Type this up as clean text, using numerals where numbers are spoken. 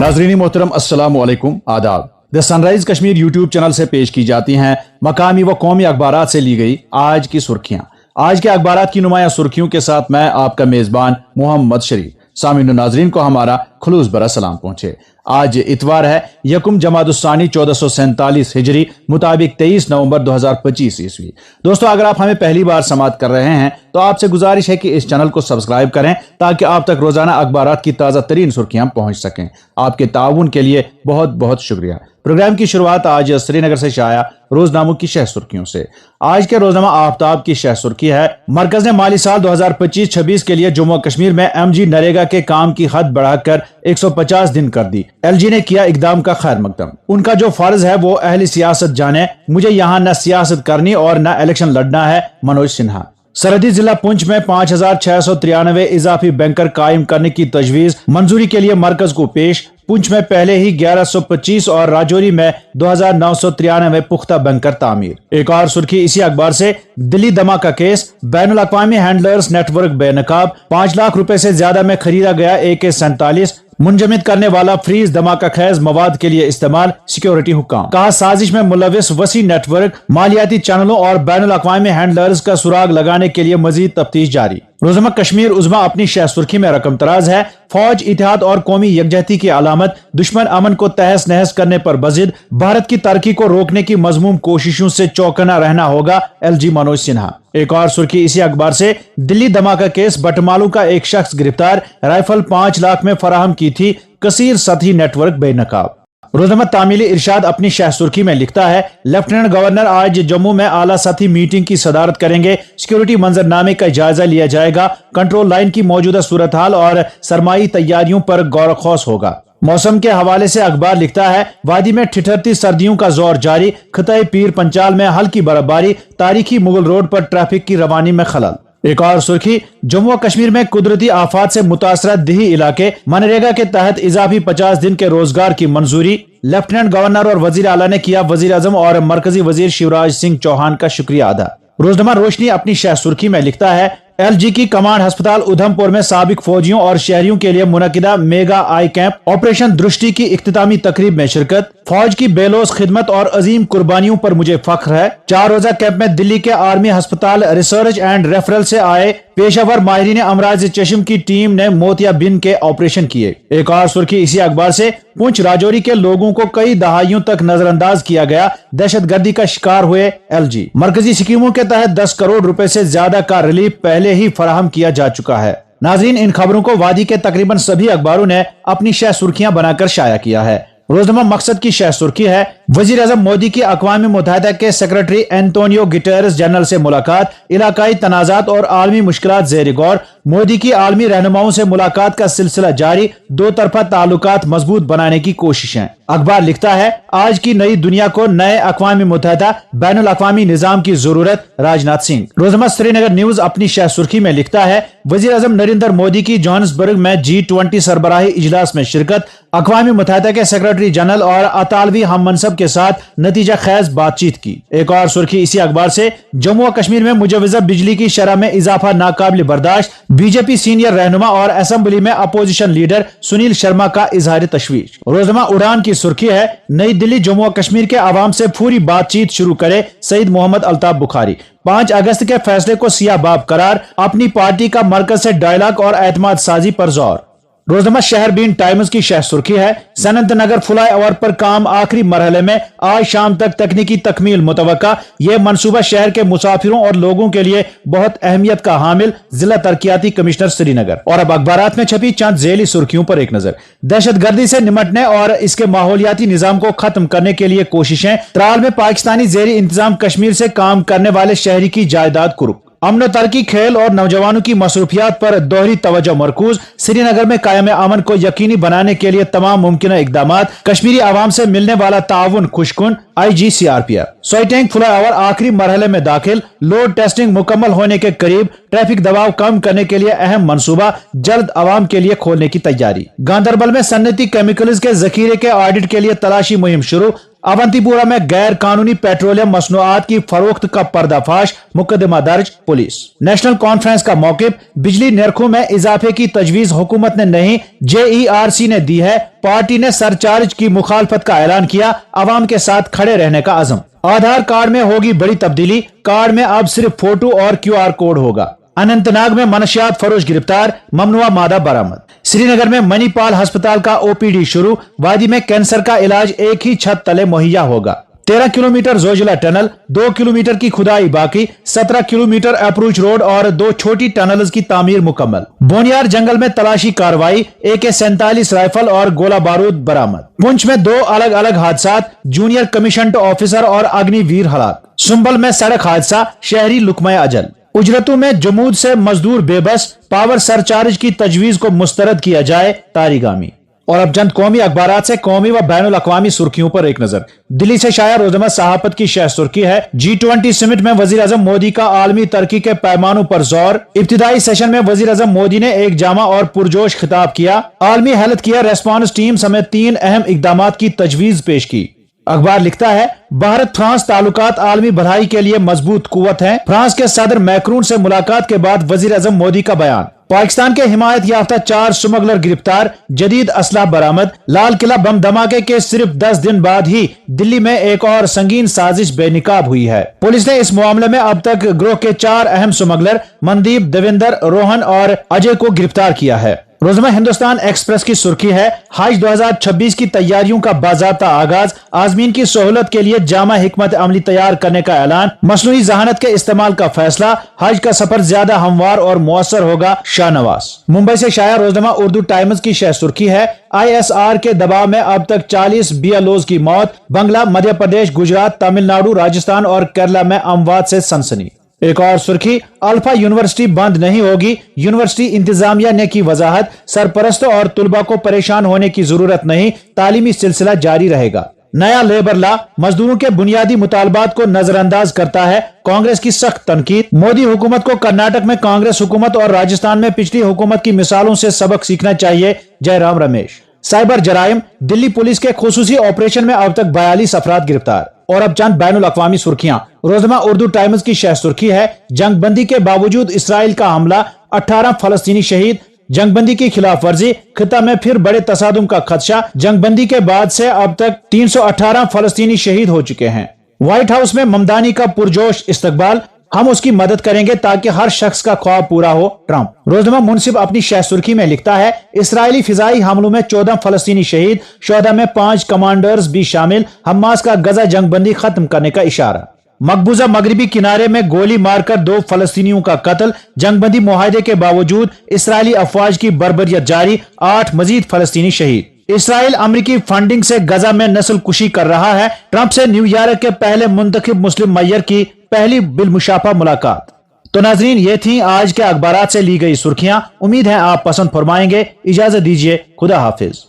नाजरीन मोहतरम अस्सलाम वालेकुम आदाब। The sunrise Kashmir YouTube channel से पेश की जाती हैं मकामी व कौमी अखबारात से ली गई आज की सुर्खियां। आज के अखबारात की नुमाया सुर्खियों के साथ मैं आपका मेजबान मोहम्मद शरीफ। सामीन नाजरीन को हमारा खुलूस भरा सलाम पहुंचे। आज इतवार है, यकुम जमादुस्सानी 1447 हिजरी मुताबिक 23 नवंबर 2025 ईस्वी। दोस्तों, अगर आप हमें पहली बार समाअत कर रहे हैं तो आपसे गुजारिश है कि इस चैनल को सब्सक्राइब करें ताकि आप तक रोजाना अखबारात की ताज़ा तरीन सुर्खियां पहुंच सकें। आपके ताउन के लिए बहुत बहुत शुक्रिया। प्रोग्राम की शुरुआत आज श्रीनगर से शाया रोजनामों की शह सुर्खियों से। आज के रोजनामा आफ्ताब की शह सुर्खी है, मरकज ने माली साल 2025-26 के लिए जम्मू कश्मीर में MG नरेगा के काम की हद बढ़ाकर 150 दिन कर दी। LG ने किया इकदाम का खैर मकदम। उनका जो फर्ज है वो अहली सियासत जाने, मुझे यहाँ न सियासत करनी और न इलेक्शन लड़ना है, मनोज सिन्हा। सरहदी जिला पुंछ में 5693 इजाफी बैंकर कायम करने की तजवीज मंजूरी के लिए मरकज को पेश। पुंछ में पहले ही 1125 और राजौरी में 2993 पुख्ता बैंकर तामीर। एक और सुर्खी इसी अखबार से, दिल्ली धमाका केस, बैनुल अक़वामी हैंडलर्स नेटवर्क बेनकाब, 5 लाख रुपए से ज्यादा में खरीदा गया AK-47, मुंजमद करने वाला फ्रीज धमाका खैज मवाद के लिए इस्तेमाल, सिक्योरिटी हुक्म। कहा साजिश में मुलविस वसी नेटवर्क, मालियाती चैनलों और बैनुल अक़वामी हैंडलर्स का सुराग लगाने के लिए मजीद तफ्तीश जारी। रोजमा कश्मीर उज़्मा अपनी शह सुर्खी में रकम तराज है, फौज इतिहाद और कौमी यकजहती की अलामत, दुश्मन अमन को तहस नहस करने पर बजिद, भारत की तरक्की को रोकने की मजमूम कोशिशों से चौकना रहना होगा, LG मनोज सिन्हा। एक और सुर्खी इसी अखबार से, दिल्ली धमाका केस, बटमालू का एक शख्स गिरफ्तार, राइफल 5 लाख में फराहम की थी, कसीर सतही नेटवर्क बेनकाब। रोजनामा तामीली इरशाद अपनी शह सुर्खी में लिखता है, लेफ्टिनेंट गवर्नर आज जम्मू में आला सतही मीटिंग की सदारत करेंगे, सिक्योरिटी मंजरनामे का जायजा लिया जाएगा, कंट्रोल लाइन की मौजूदा सूरत हाल और सरमाई तैयारियों पर गौर खौस होगा। मौसम के हवाले से अखबार लिखता है, वादी में ठिठुरती सर्दियों का जोर जारी, खिताए पीर पंचाल में हल्की बर्फबारी, तारीखी मुगल रोड पर ट्रैफिक की रवानी में खलल। एक और सुर्खी, जम्मू कश्मीर में कुदरती आफात से मुतासरा दिही इलाके, मनरेगा के तहत इजाफी 50 दिन के रोजगार की मंजूरी, लेफ्टिनेंट गवर्नर और वजीर आला ने किया वजीर आजम और मरकजी वजीर शिवराज सिंह चौहान का शुक्रिया अदा। रोजनामा रोशनी अपनी शह सुर्खी में लिखता है, LG की कमांड अस्पताल उधमपुर में साबिक फौजियों और शहरियों के लिए मुनकिदा मेगा आई कैंप ऑपरेशन दृष्टि की इख्तितामी तकरीब में शिरकत। फौज की बेलोस खिदमत और अजीम कुर्बानियों पर मुझे फख्र है। 4 रोजा कैंप में दिल्ली के आर्मी अस्पताल रिसर्च एंड रेफरल से आए पेशावर माहिरीन अमराज चश्म की टीम ने मोतियाबिंद के ऑपरेशन किए। एक और सुर्खी इसी अखबार से, पुंछ राजौरी के लोगों को कई दहाइयों तक नजरअंदाज किया गया, दहशतगर्दी का शिकार हुए LG। मरकजी स्कीमों के तहत 10 करोड़ रुपए से ज्यादा का रिलीफ पहले ही फराहम किया जा चुका है। नाजरीन, इन खबरों को वादी के तकरीबन सभी अखबारों ने अपनी शह सुर्खियां बनाकर शाया किया है। रोजनामा मकसद की शह सुर्खी है, वजीर आजम मोदी की अक़वाम मुत्तहिदा के सेक्रेटरी एंटोनियो गुटेरेस जनरल से मुलाकात, इलाकाई तनाज़ात और आलमी मुश्किलात ज़ेर गौर। मोदी की आलमी रहनुमाओं से मुलाकात का सिलसिला जारी, 2 तरफा ताल्लुकात मजबूत बनाने की कोशिशें। अखबार लिखता है, आज की नई दुनिया को नए अक़वाम मुत्तहिदा बैनुल अक़वामी निज़ाम की जरूरत, राजनाथ सिंह। रोजनामा श्रीनगर न्यूज अपनी शह सुर्खी में लिखता है, वजीर आजम नरेंद्र मोदी की जोहान्सबर्ग में G20 सरबराही इजलास में शिरकत, अक़वाम मुत्तहिदा के सेक्रेटरी जनरल और अतालवी हम मनसब के साथ नतीजा खैज बातचीत की। एक और सुर्खी इसी अखबार से, जम्मू और कश्मीर में मुजव्वज़ा बिजली की शरह में इजाफा नाकाबिल बर्दाश्त, बीजेपी सीनियर रहनुमा और असेंबली में अपोजिशन लीडर सुनील शर्मा का इजहार तशवीश। रोजनामा उड़ान की सुर्खी है, नई दिल्ली जम्मू और कश्मीर के आवाम से फौरी बातचीत शुरू करे, सईद मोहम्मद अल्ताफ बुखारी। 5 अगस्त के फैसले को सियाह बाब करार, अपनी पार्टी का मरकज से डायलॉग और एतमाद साजी पर जोर। रोजनामा शहर बीन टाइम्स की शह सुर्खी है, सनत नगर फ्लाई ओवर पर काम आखिरी मरहले में, आज शाम तक तकनीकी तकमील मुतवक्का। ये मनसूबा शहर के मुसाफिरों और लोगों के लिए बहुत अहमियत का हामिल, जिला तरक्याती कमिश्नर श्रीनगर। और अब अखबारात में छपी चंद झेली सुर्खियों पर एक नजर। दहशतगर्दी से निमटने और इसके माहौलियाती निजाम को खत्म करने के लिए कोशिशें, त्राल में पाकिस्तानी जेरी इंतजाम कश्मीर से काम करने वाले शहरी की जायदाद कुर्क। अमन तरक्की, खेल और नौजवानों की मसरूफियात पर दोहरी तवज्जो मरकूज, श्रीनगर में कायम अमन को यकीनी बनाने के लिए तमाम मुमकिन इकदामात, कश्मीरी आवाम से मिलने वाला ताउन खुशकुन, IG CRPF। सोईटैंक फ्लाईओवर आखिरी मरहले में दाखिल, लोड टेस्टिंग मुकम्मल होने के करीब, ट्रैफिक दबाव कम करने के लिए अहम मंसूबा, जल्द आवाम के लिए खोलने की तैयारी। गांधरबल में सन्नती केमिकल्स के जखीरे के ऑडिट के लिए तलाशी मुहिम शुरू, अवंतीपुरा में गैर कानूनी पेट्रोलियम मसनूआत की फरोख्त का पर्दाफाश, मुकदमा दर्ज, पुलिस। नेशनल कॉन्फ्रेंस का मौकिफ, बिजली निर्खों में इजाफे की तजवीज हुकूमत ने नहीं JERC ने दी है। पार्टी ने सरचार्ज की मुखालफत का ऐलान किया, अवाम के साथ खड़े रहने का अज़म। आधार कार्ड में होगी बड़ी तब्दीली, कार्ड में अब सिर्फ फोटो और QR कोड होगा। अनंतनाग में मनशियात फरोश गिरफ्तार, ममनुआ मादा बरामद। श्रीनगर में मणिपाल अस्पताल का OPD शुरू, वादी में कैंसर का इलाज एक ही छत तले मुहैया होगा। 13 किलोमीटर जोजिला टनल, 2 किलोमीटर की खुदाई बाकी, 17 किलोमीटर अप्रोच रोड और 2 छोटी टनल्स की तामीर मुकम्मल। बोनियार जंगल में तलाशी कार्रवाई, AK-47 राइफल और गोला बारूद बरामद। पुंछ में 2 अलग अलग हादसात, जूनियर कमीशंड ऑफिसर और अग्निवीर हलाक। सुंबल में सड़क हादसा, शहरी लुकमा अजल। उजरतों में जमूद से मजदूर बेबस, पावर सरचार्ज की तजवीज को मुस्तरद किया जाए, तारीगामी। और अब चंद कौमी अखबारात से कौमी व बैनुल अक़वामी सुर्खियों पर एक नजर। दिल्ली से शाया रोजनामा सहाफत की शह सुर्खी है, G20 समिट में वजीर आजम मोदी का आलमी तरक्की के पैमानों पर जोर। इब्तिदाई सेशन में वजीर आजम मोदी ने एक जामा और पुरजोश खिताब किया। आलमी हेल्थ केयर रेस्पॉन्स टीम समेत 3 अहम इकदामात की तजवीज पेश की। अखबार लिखता है, भारत फ्रांस ताल्लुकात आलमी भलाई के लिए मजबूत कुव्वत हैं। फ्रांस के सदर मैक्रून से मुलाकात के बाद वजीर आजम मोदी का बयान। पाकिस्तान के हिमायत याफ्ता 4 स्मगलर गिरफ्तार, जदीद असला बरामद। लाल किला बम धमाके के सिर्फ 10 दिन बाद ही दिल्ली में एक और संगीन साजिश बेनिकाब हुई है। पुलिस ने इस मामले में अब तक गिरोह के 4 अहम स्मगलर मनदीप, देवेंद्र, रोहन और अजय को गिरफ्तार किया है। रोजनामा हिंदुस्तान एक्सप्रेस की सुर्खी है, हज 2026 की तैयारियों का बाज़ाब्ता आगाज, आज़मीन की सहूलत के लिए जामा हिकमत अमली तैयार करने का ऐलान। मसनूई ज़हानत के इस्तेमाल का फैसला, हज का सफर ज्यादा हमवार और मुअस्सर होगा, शाहनवाज। मुंबई से शाया रोजनामा उर्दू टाइम्स की शह सुर्खी है, ISR के दबाव में अब तक 40 BLOs की मौत। बंगला, मध्य प्रदेश, गुजरात, तमिलनाडु, राजस्थान और केरला में अमवात से सनसनी। एक और सुर्खी, अल्फा यूनिवर्सिटी बंद नहीं होगी, यूनिवर्सिटी इंतजामिया ने की वजाहत। सरपरस्तों और तुलबा को परेशान होने की जरूरत नहीं, तालीमी सिलसिला जारी रहेगा। नया लेबर लॉ मजदूरों के बुनियादी मुतालबात को नजरअंदाज करता है, कांग्रेस की सख्त तनकीद। मोदी हुकूमत को कर्नाटक में कांग्रेस हुकूमत और राजस्थान में पिछली हुकूमत की मिसालों से सबक सीखना चाहिए, जयराम रमेश। साइबर जराइम, दिल्ली पुलिस के खुसूसी ऑपरेशन में अब तक 42 अफराद गिरफ्तार। और अब चंद बैनुल अक़वामी सुर्खियां। रोजनामा उर्दू टाइम्स की शह सुर्खी है, जंगबंदी के बावजूद इसराइल का हमला, 18 फलस्तीनी शहीद। जंगबंदी की खिलाफ वर्जी, खिता में फिर बड़े तसादुम का खदशा। जंगबंदी के बाद से अब तक 318 फलस्तीनी शहीद हो चुके हैं। व्हाइट हाउस में ममदानी का पुरजोश इस्तकबाल, हम उसकी मदद करेंगे ताकि हर शख्स का ख्वाब पूरा हो, ट्रंप। रोजनामा मुनसिफ अपनी शह सुर्खी में लिखता है, इसराइली फिजाई हमलों में 14 फलस्तीनी शहीद, शोहदा में 5 कमांडर्स भी शामिल। हमास का गजा जंगबंदी खत्म करने का इशारा। मकबूजा मगरबी किनारे में गोली मारकर 2 फलस्तीनियों का कत्ल। जंगबंदी मुआहदे के बावजूद इसराइली अफवाज की बर्बरियत जारी, 8 मजीद फलस्तीनी शहीद। इसराइल अमरीकी फंडिंग से गजा में नस्ल कुशी कर रहा है। ट्रंप से न्यूयॉर्क के पहले मुंतखब मुस्लिम मेयर की पहली बिलमुशाफा मुलाकात। तो नाजरीन, ये थी आज के अखबारात से ली गई सुर्खियां। उम्मीद है आप पसंद फरमाएंगे। इजाजत दीजिए, खुदा हाफिज।